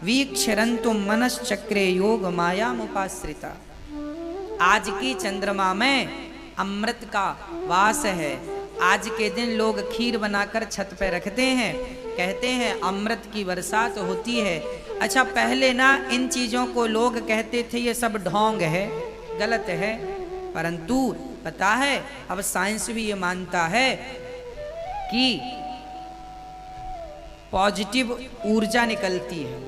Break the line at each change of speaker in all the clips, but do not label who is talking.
वीक्षरन्तु मनश्चक्रे योग माया मुपाश्रिता। आज की चंद्रमा में अमृत का वास है। आज के दिन लोग खीर बनाकर छत पे रखते हैं, कहते हैं अमृत की बरसात होती है। अच्छा, पहले ना इन चीजों को लोग कहते थे ये सब ढोंग है, गलत है, परंतु पता है अब साइंस भी ये मानता है कि पॉजिटिव ऊर्जा निकलती है।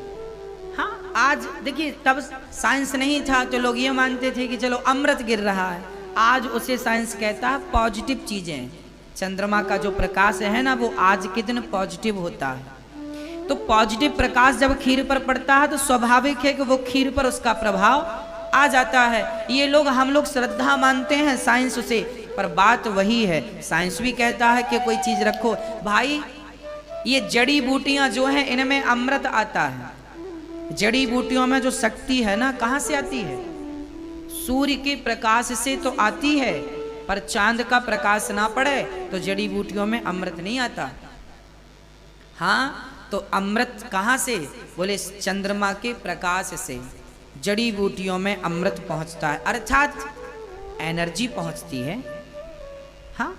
हाँ, आज देखिए, तब साइंस नहीं था तो लोग ये मानते थे कि चलो अमृत गिर रहा है। आज उसे साइंस कहता है पॉजिटिव चीजें। चंद्रमा का जो प्रकाश है ना, वो आज के दिन पॉजिटिव होता है। तो पॉजिटिव प्रकाश जब खीर पर पड़ता है तो स्वाभाविक है कि वो खीर पर उसका प्रभाव आ जाता है। ये लोग, हम लोग श्रद्धा मानते हैं साइंस उसे, पर बात वही है। साइंस भी कहता है कि कोई चीज रखो भाई, ये जड़ी बूटियां जो हैं इनमें अमृत आता है। जड़ी बूटियों में जो शक्ति है ना, कहाँ से आती है? सूर्य के प्रकाश से तो आती है, पर चांद का प्रकाश ना पड़े तो जड़ी बूटियों में अमृत नहीं आता। हाँ, तो अमृत कहाँ से? बोले चंद्रमा के प्रकाश से जड़ी बूटियों में अमृत पहुंचता है, अर्थात एनर्जी पहुंचती है। हाँ,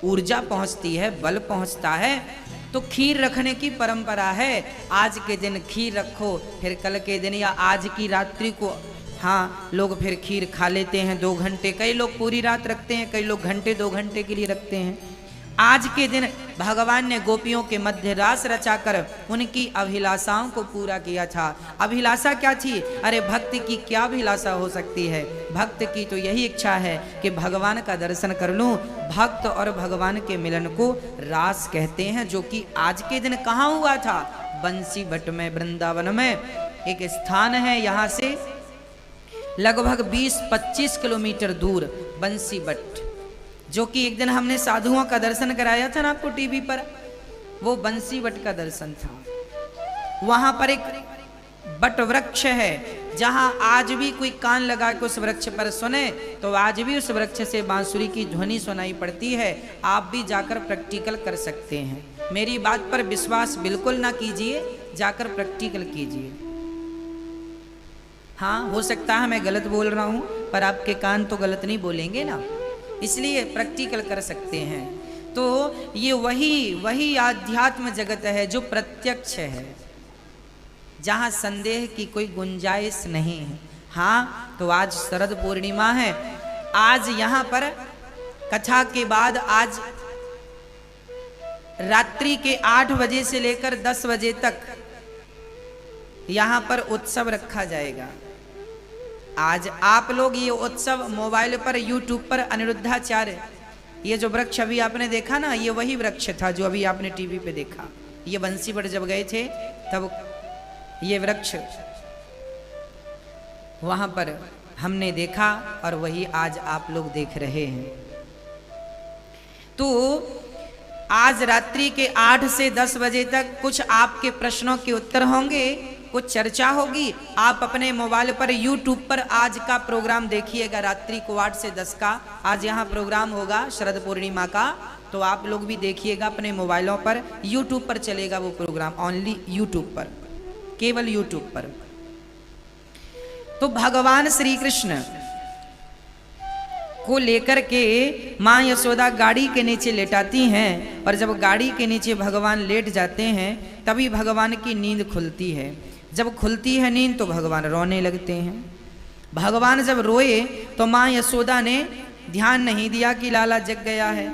ऊर्जा पहुंचती है, बल पहुंचता है। तो खीर रखने की परंपरा है। आज के दिन खीर रखो, फिर कल के दिन या आज की रात्रि को, हाँ, लोग फिर खीर खा लेते हैं 2 घंटे। कई लोग पूरी रात रखते हैं, कई लोग घंटे 2 घंटे के लिए रखते हैं। आज के दिन भगवान ने गोपियों के मध्य रास रचाकर उनकी अभिलाषाओं को पूरा किया था। अभिलाषा क्या थी? अरे भक्त की क्या अभिलाषा हो सकती है? भक्त की तो यही इच्छा है कि भगवान का दर्शन कर लूं। भक्त और भगवान के मिलन को रास कहते हैं, जो कि आज के दिन कहाँ हुआ था? बंसी बट में, वृंदावन में एक स्थान है, यहाँ से लगभग 20-25 किलोमीटर दूर बंसी बट, जो कि एक दिन हमने साधुओं का दर्शन कराया था ना आपको टीवी पर, वो बंसी बट का दर्शन था। वहां पर एक बट वृक्ष है, जहां आज भी कोई कान लगा के उस वृक्ष पर सुने तो आज भी उस वृक्ष से बांसुरी की ध्वनि सुनाई पड़ती है। आप भी जाकर प्रैक्टिकल कर सकते हैं। मेरी बात पर विश्वास बिल्कुल ना कीजिए, जाकर प्रैक्टिकल कीजिए। हाँ, हो सकता है मैं गलत बोल रहा हूं, पर आपके कान तो गलत नहीं बोलेंगे ना, इसलिए प्रैक्टिकल कर सकते हैं। तो ये वही आध्यात्म जगत है जो प्रत्यक्ष है, जहां संदेह की कोई गुंजाइश नहीं है। हाँ, तो आज शरद पूर्णिमा है। आज यहाँ पर कथा के बाद आज रात्रि के 8 बजे से लेकर 10 बजे तक यहाँ पर उत्सव रखा जाएगा। आज आप लोग ये उत्सव मोबाइल पर, यूट्यूब पर अनिरुद्धाचार्य, ये जो वृक्ष अभी आपने देखा ना, ये वही वृक्ष था जो अभी आपने टीवी पे देखा। ये बंसीबट जब गए थे तब ये वृक्ष वहां पर हमने देखा और वही आज आप लोग देख रहे हैं। तो आज रात्रि के 8 से 10 बजे तक कुछ आपके प्रश्नों के उत्तर होंगे, कुछ चर्चा होगी। आप अपने मोबाइल पर, यूट्यूब पर आज का प्रोग्राम देखिएगा। रात्रि को 8 से 10 का आज यहाँ प्रोग्राम होगा शरद पूर्णिमा का, तो आप लोग भी देखिएगा अपने मोबाइलों पर। यूट्यूब पर चलेगा वो प्रोग्राम, ओनली यूट्यूब पर, केवल यूट्यूब पर। तो भगवान श्री कृष्ण को लेकर के माँ यशोदा गाड़ी के नीचे लेटाती हैं, और जब गाड़ी के नीचे भगवान लेट जाते हैं तभी भगवान की नींद खुलती है। जब खुलती है नींद तो भगवान रोने लगते हैं। भगवान जब रोए तो माँ यशोदा ने ध्यान नहीं दिया कि लाला जग गया है।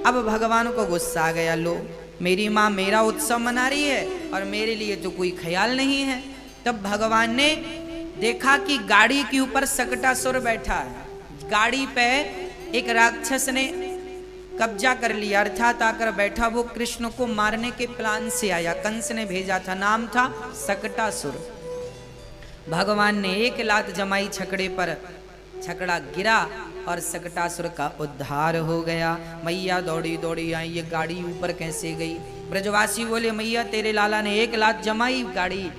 अब भगवान को गुस्सा आ गया, लो मेरी माँ मेरा उत्सव मना रही है और मेरे लिए तो कोई ख्याल नहीं है। तब भगवान ने देखा कि गाड़ी के ऊपर सकटासुर बैठा है। गाड़ी पे एक राक्षस ने कब्जा कर लिया, अर्थात आकर बैठा। वो कृष्ण को मारने के प्लान से आया, कंस ने भेजा था, नाम था सकटासुर। भगवान ने एक लात जमाई छकड़े पर, छकड़ा गिरा और सकटासुर का उद्धार हो गया। मैया दौड़ी दौड़ी आई, ये गाड़ी ऊपर कैसे गई? ब्रजवासी बोले मैया तेरे लाला ने एक लात जमाई, गाड़ी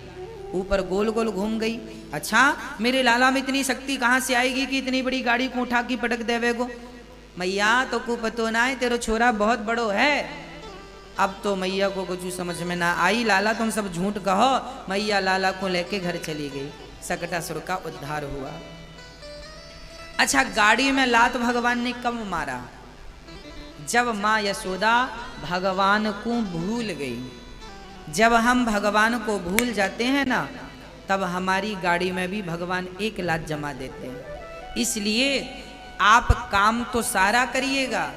ऊपर गोल गोल घूम गई। अच्छा, मेरे लाला में इतनी शक्ति कहाँ से आएगी कि इतनी बड़ी गाड़ी को उठा के पटक देवे गो? मैया तो को पतो ना है, तेरो छोरा बहुत बड़ो है। अब तो मैया को कुछ समझ में ना आई, लाला तुम सब झूठ कहो। मैया लाला को लेके घर चली गई, सकटासुर का उद्धार हुआ। अच्छा, गाड़ी में लात भगवान ने कब मारा? जब माँ यशोदा भगवान को भूल गई। जब हम भगवान को भूल जाते हैं ना, तब हमारी गाड़ी में भी भगवान एक लात जमा देते हैं। इसलिए आप काम तो सारा करिएगा,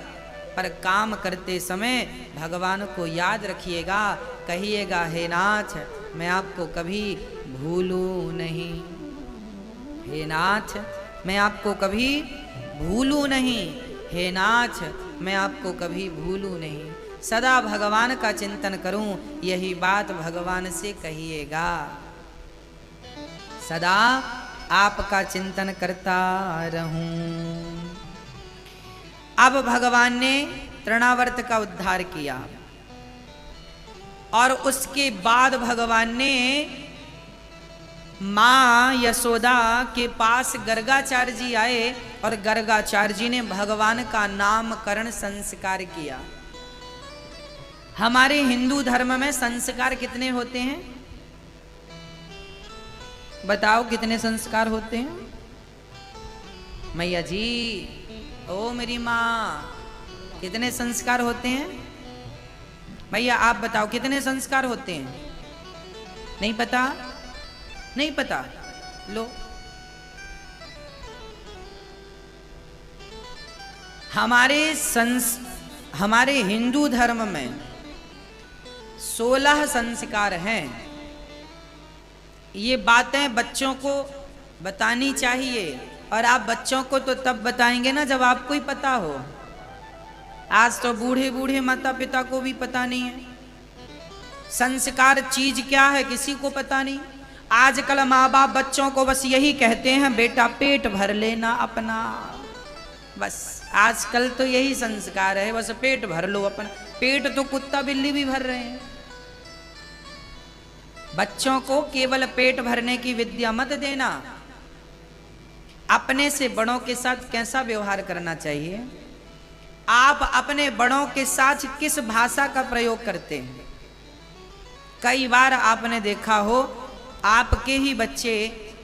पर काम करते समय भगवान को याद रखिएगा। कहिएगा, हे नाथ मैं आपको कभी भूलूं नहीं, हे नाथ मैं आपको कभी भूलूं नहीं, हे नाथ मैं आपको कभी भूलूं नहीं। सदा भगवान का चिंतन करूं, यही बात भगवान से कहिएगा। सदा आपका चिंतन करता रहूं। अब भगवान ने तृणावर्त का उद्धार किया और उसके बाद भगवान ने मां यशोदा के पास गर्गाचार्य जी आए और गर्गाचार्य जी ने भगवान का नामकरण संस्कार किया। हमारे हिंदू धर्म में संस्कार कितने होते हैं? बताओ कितने संस्कार होते हैं? मैया जी, ओ मेरी माँ, कितने संस्कार होते हैं? भैया आप बताओ कितने संस्कार होते हैं? नहीं पता? नहीं पता? लो, हमारे हिंदू धर्म में 16 संस्कार हैं। ये बातें बच्चों को बतानी चाहिए, और आप बच्चों को तो तब बताएंगे ना जब आपको ही पता हो। आज तो बूढ़े बूढ़े माता पिता को भी पता नहीं है संस्कार चीज क्या है, किसी को पता नहीं। आजकल माँ बाप बच्चों को बस यही कहते हैं, बेटा पेट भर लेना अपना, बस आजकल तो यही संस्कार है, बस पेट भर लो अपना। पेट तो कुत्ता बिल्ली भी भर रहे हैं। बच्चों को केवल पेट भरने की विद्या मत देना। अपने से बड़ों के साथ कैसा व्यवहार करना चाहिए, आप अपने बड़ों के साथ किस भाषा का प्रयोग करते हैं। कई बार आपने देखा हो, आपके ही बच्चे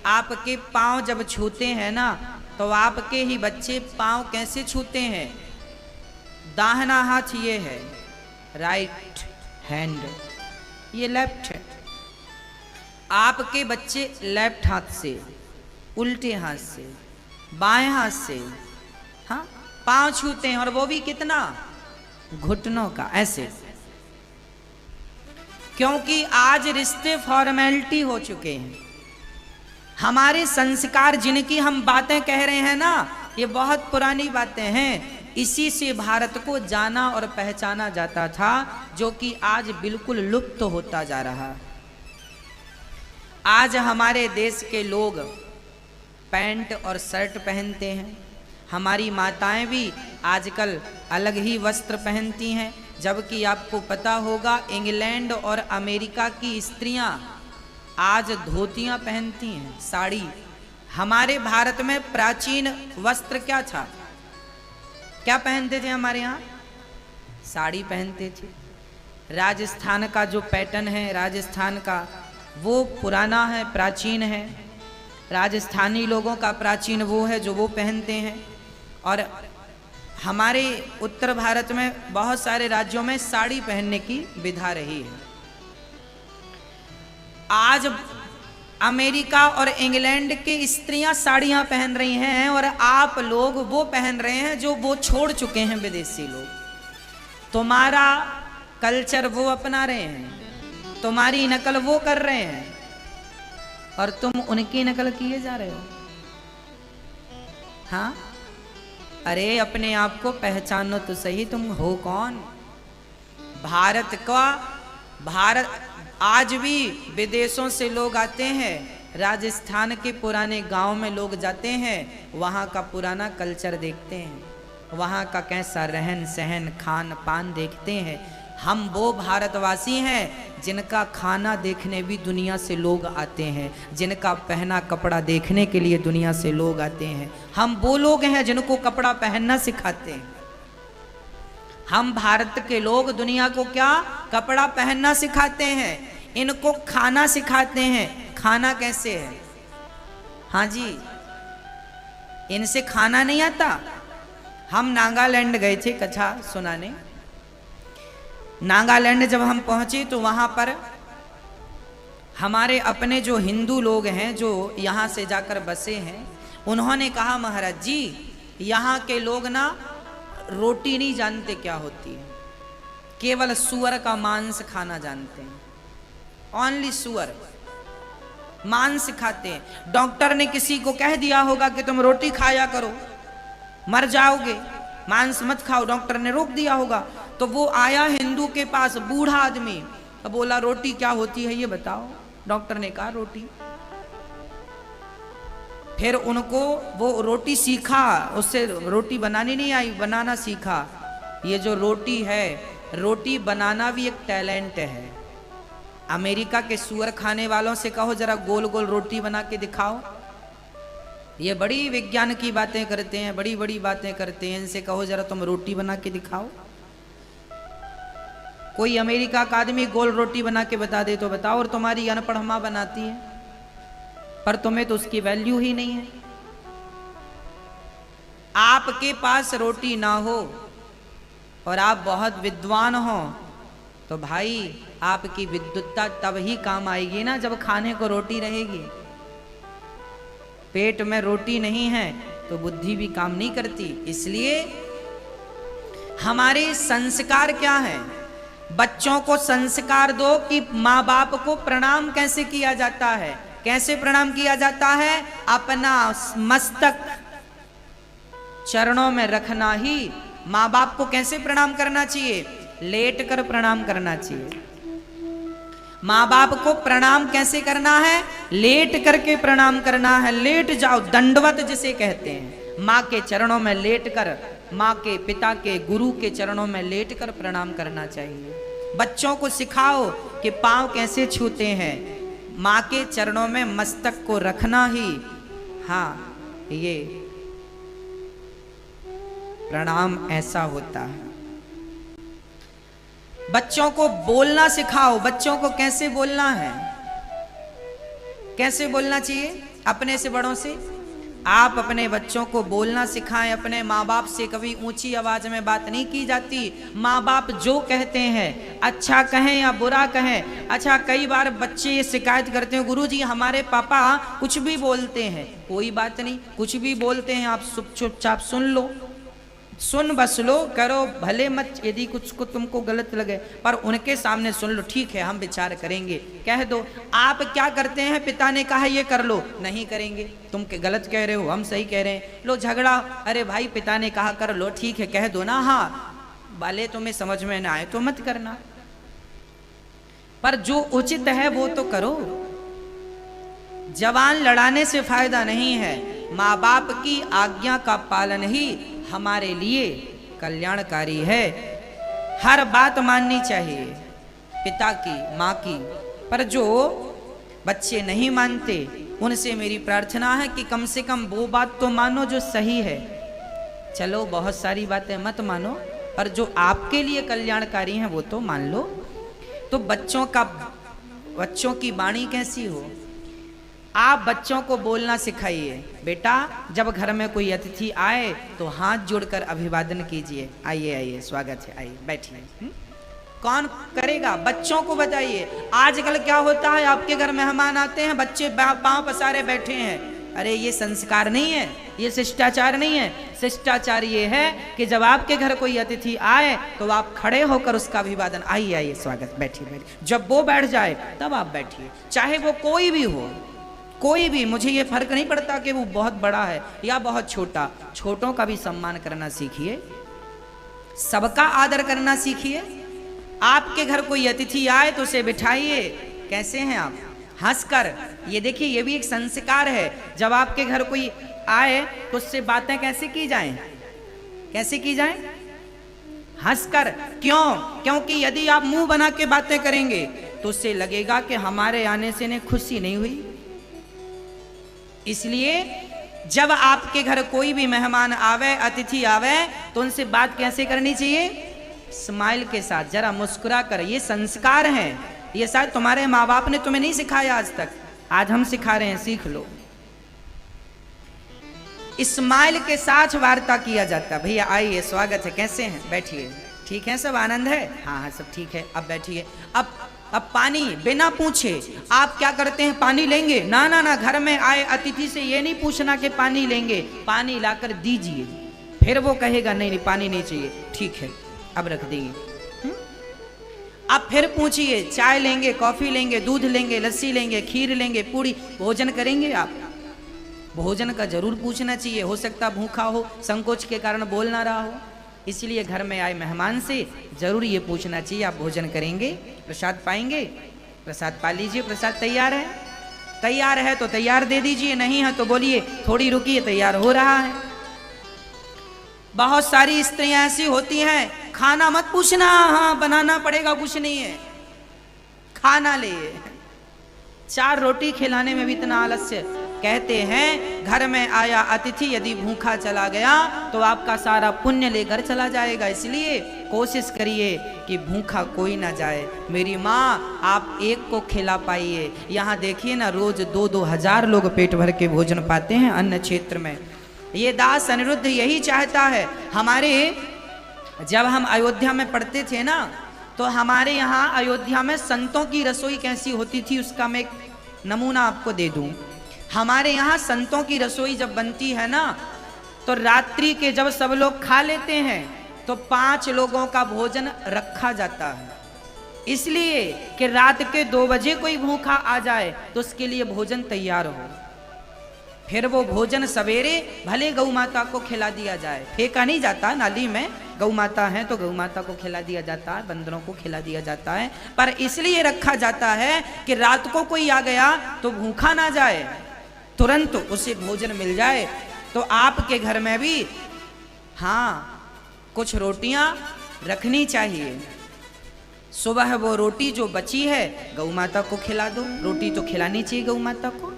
आपके पांव जब छूते हैं ना, तो आपके ही बच्चे पांव कैसे छूते हैं? दाहिना हाथ ये है राइट हैंड, ये लेफ्ट है। आपके बच्चे लेफ्ट हाथ से, उल्टे हाथ से, बाएं हाथ से हाँ पांव छूते हैं, और वो भी कितना? घुटनों का, ऐसे। क्योंकि आज रिश्ते फॉर्मेलिटी हो चुके हैं। हमारे संस्कार जिनकी हम बातें कह रहे हैं ना, ये बहुत पुरानी बातें हैं। इसी से भारत को जाना और पहचाना जाता था, जो कि आज बिल्कुल लुप्त होता जा रहा है। आज हमारे देश के लोग पैंट और शर्ट पहनते हैं। हमारी माताएं भी आजकल अलग ही वस्त्र पहनती हैं, जबकि आपको पता होगा इंग्लैंड और अमेरिका की स्त्रियां आज धोतियां पहनती हैं, साड़ी। हमारे भारत में प्राचीन वस्त्र क्या था? क्या पहनते थे हमारे यहाँ? साड़ी पहनते थे। राजस्थान का जो पैटर्न है, राजस्थान का, वो पुराना है, प्राचीन है। राजस्थानी लोगों का प्राचीन वो है जो वो पहनते हैं। और हमारे उत्तर भारत में बहुत सारे राज्यों में साड़ी पहनने की विधा रही है। आज अमेरिका और इंग्लैंड की स्त्रियां साड़ियां पहन रही हैं, और आप लोग वो पहन रहे हैं जो वो छोड़ चुके हैं विदेशी लोग। तुम्हारा कल्चर वो अपना रहे हैं, तुम्हारी नकल वो कर रहे हैं, और तुम उनकी नकल किए जा रहे हो। हाँ, अरे अपने आप को पहचानो तो सही, तुम हो कौन? भारत आज भी विदेशों से लोग आते हैं। राजस्थान के पुराने गांव में लोग जाते हैं, वहाँ का पुराना कल्चर देखते हैं, वहाँ का कैसा रहन सहन खान पान देखते हैं। हम वो भारतवासी हैं जिनका खाना देखने भी दुनिया से लोग आते हैं, जिनका पहना कपड़ा देखने के लिए दुनिया से लोग आते हैं। हम वो लोग हैं जिनको कपड़ा पहनना सिखाते हैं। हम भारत के लोग दुनिया को क्या कपड़ा पहनना सिखाते हैं, इनको खाना सिखाते हैं। खाना कैसे है? हाँ जी, इनसे खाना नहीं आता। हम नागालैंड गए थे कथा सुनाने। नागालैंड जब हम पहुंचे तो वहां पर हमारे अपने जो हिंदू लोग हैं जो यहाँ से जाकर बसे हैं, उन्होंने कहा महाराज जी यहाँ के लोग ना रोटी नहीं जानते क्या होती है, केवल सुअर का मांस खाना जानते हैं। ओनली सुअर मांस खाते हैं। डॉक्टर ने किसी को कह दिया होगा कि तुम रोटी खाया करो, मर जाओगे, मांस मत खाओ, डॉक्टर ने रोक दिया होगा। तो वो आया हिंदू के पास, बूढ़ा आदमी, तो बोला रोटी क्या होती है ये बताओ। डॉक्टर ने कहा रोटी। फिर उनको वो रोटी सीखा, उससे रोटी बनानी नहीं आई, बनाना सीखा। ये जो रोटी है, रोटी बनाना भी एक टैलेंट है। अमेरिका के सुअर खाने वालों से कहो जरा गोल गोल रोटी बना के दिखाओ। ये बड़ी विज्ञान की बातें करते हैं, बड़ी बड़ी बातें करते हैं, इनसे कहो जरा तुम रोटी बना के दिखाओ। कोई अमेरिका का आदमी गोल रोटी बना के बता दे तो बताओ, और तुम्हारी अनपढ़ मां बनाती है, पर तुम्हें तो उसकी वैल्यू ही नहीं है। आपके पास रोटी ना हो और आप बहुत विद्वान हो तो भाई आपकी विद्वत्ता तब ही काम आएगी ना जब खाने को रोटी रहेगी। पेट में रोटी नहीं है तो बुद्धि भी काम नहीं करती। इसलिए हमारे संस्कार क्या है? बच्चों को संस्कार दो कि माँ बाप को प्रणाम कैसे किया जाता है। कैसे प्रणाम किया जाता है? अपना मस्तक चरणों में रखना ही। माँ बाप को कैसे प्रणाम करना चाहिए? लेट कर प्रणाम करना चाहिए। माँ बाप को प्रणाम कैसे करना है? लेट करके प्रणाम करना है। लेट जाओ, दंडवत जिसे कहते हैं। माँ के चरणों में लेट कर, माँ के पिता के गुरु के चरणों में लेट कर प्रणाम करना चाहिए। बच्चों को सिखाओ कि पांव कैसे छूते हैं। माँ के चरणों में मस्तक को रखना ही, हाँ, ये प्रणाम ऐसा होता है। बच्चों को बोलना सिखाओ। बच्चों को कैसे बोलना है, कैसे बोलना चाहिए अपने से बड़ों से। आप अपने बच्चों को बोलना सिखाएं। अपने माँ बाप से कभी ऊंची आवाज में बात नहीं की जाती। माँ बाप जो कहते हैं, अच्छा कहें या बुरा कहें। अच्छा, कई बार बच्चे ये शिकायत करते हैं, गुरुजी हमारे पापा कुछ भी बोलते हैं। कोई बात नहीं, कुछ भी बोलते हैं आप चुपचाप सुन लो, सुन बस लो, करो भले मत। यदि कुछ को तुमको गलत लगे पर उनके सामने सुन लो, ठीक है हम विचार करेंगे, कह दो। आप क्या करते हैं? पिता ने कहा ये कर लो, नहीं करेंगे, तुम गलत कह रहे हो, हम सही कह रहे हैं। लो झगड़ा, अरे भाई पिता ने कहा कर लो, ठीक है कह दो ना। हाँ, भले तुम्हें समझ में ना आए तो मत करना, पर जो उचित है वो तो करो। जवान लड़ाने से फायदा नहीं है। माँ बाप की आज्ञा का पालन ही हमारे लिए कल्याणकारी है। हर बात माननी चाहिए पिता की, माँ की। पर जो बच्चे नहीं मानते उनसे मेरी प्रार्थना है कि कम से कम वो बात तो मानो जो सही है। चलो बहुत सारी बातें मत मानो, पर जो आपके लिए कल्याणकारी हैं वो तो मान लो। तो बच्चों की वाणी कैसी हो? आप बच्चों को बोलना सिखाइए। बेटा जब घर में कोई अतिथि आए तो हाथ जोड़कर अभिवादन कीजिए। आइए आइए, स्वागत है, आइए बैठिए। कौन करेगा? बच्चों को बताइए। आजकल क्या होता है, आपके घर मेहमान आते हैं, बच्चे पांव पसारे बैठे हैं। अरे ये संस्कार नहीं है, ये शिष्टाचार नहीं है। शिष्टाचार ये है कि जब आपके घर कोई अतिथि आए तो आप खड़े होकर उसका अभिवादन, आइए आइए, स्वागत, बैठिए बैठिए। जब वो बैठ जाए तब आप बैठिए, चाहे वो कोई भी हो, कोई भी। मुझे ये फर्क नहीं पड़ता कि वो बहुत बड़ा है या बहुत छोटा। छोटों का भी सम्मान करना सीखिए, सबका आदर करना सीखिए। आपके घर कोई अतिथि आए तो उसे बिठाइए। कैसे हैं आप? हंसकर। ये देखिए, ये भी एक संस्कार है। जब आपके घर कोई आए तो उससे बातें कैसे की जाएं? कैसे की जाएं? हंसकर। क्यों? क्योंकि यदि आप मुंह बना के बातें करेंगे तो उससे लगेगा कि हमारे आने से इन्हें खुशी नहीं हुई। इसलिए जब आपके घर कोई भी मेहमान आवे, अतिथि आवे, तो उनसे बात कैसे करनी चाहिए? स्माइल के साथ जरा मुस्कुरा कर, ये संस्कार हैं, ये शायद तुम्हारे माँ बाप ने तुम्हें नहीं सिखाया आज तक, आज हम सिखा रहे हैं, सीख लो। स्माइल के साथ वार्ता किया जाता, भैया आइए, स्वागत है, कैसे हैं, बैठिए, ठीक है, सब आनंद है, हाँ हाँ सब ठीक है, अब बैठिए। अब पानी बिना पूछे आप क्या करते हैं, पानी लेंगे, ना ना ना, घर में आए अतिथि से ये नहीं पूछना कि पानी लेंगे, पानी लाकर दीजिए, फिर वो कहेगा नहीं नहीं पानी नहीं चाहिए, ठीक है अब रख देंगे। आप फिर पूछिए चाय लेंगे, कॉफी लेंगे, दूध लेंगे, लस्सी लेंगे, खीर लेंगे, पूरी, भोजन करेंगे आप, भोजन का जरूर पूछना चाहिए, हो सकता भूखा हो, संकोच के कारण बोल ना रहा हो, इसलिए घर में आए मेहमान से जरूर ये पूछना चाहिए आप भोजन करेंगे, प्रसाद पाएंगे, प्रसाद पा लीजिए, प्रसाद तैयार है, तैयार है तो तैयार दे दीजिए, नहीं है तो बोलिए थोड़ी रुकिए तैयार हो रहा है। बहुत सारी स्त्रियां ऐसी होती हैं, खाना मत पूछना, हाँ बनाना पड़ेगा, कुछ नहीं है, खाना ले, 4 रोटी खिलाने में भी इतना आलस्य। कहते हैं घर में आया अतिथि यदि भूखा चला गया तो आपका सारा पुण्य लेकर चला जाएगा, इसलिए कोशिश करिए कि भूखा कोई ना जाए। मेरी माँ आप एक को खिला पाइए, यहाँ देखिए ना रोज 2-2 हजार लोग पेट भर के भोजन पाते हैं अन्न क्षेत्र में। ये दास अनिरुद्ध यही चाहता है। हमारे जब हम अयोध्या में पढ़ते थे ना, तो हमारे यहाँ अयोध्या में संतों की रसोई कैसी होती थी उसका मैं एक नमूना आपको दे दूं। हमारे यहाँ संतों की रसोई जब बनती है ना, तो रात्रि के जब सब लोग खा लेते हैं तो 5 लोगों का भोजन रखा जाता है, इसलिए कि रात के 2 बजे कोई भूखा आ जाए तो उसके लिए भोजन तैयार हो, फिर वो भोजन सवेरे भले गौ माता को खिला दिया जाए, फेंका नहीं जाता, नाली में गौ माता है तो गौ माता को खिला दिया जाता है, बंदरों को खिला दिया जाता है, पर इसलिए रखा जाता है कि रात को कोई आ गया तो भूखा ना जाए, तुरंत उसे भोजन मिल जाए। तो आपके घर में भी हाँ कुछ रोटियां रखनी चाहिए, सुबह वो रोटी जो बची है गौ माता को खिला दो, रोटी तो खिलानी चाहिए गौ माता को।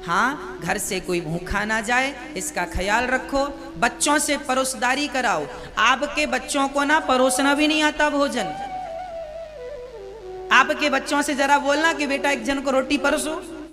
हाँ, घर से कोई भूखा ना जाए इसका ख्याल रखो, बच्चों से परोसदारी कराओ। आपके बच्चों को ना परोसना भी नहीं आता भोजन, आपके बच्चों से जरा बोलना कि बेटा एक जन को रोटी परोसो,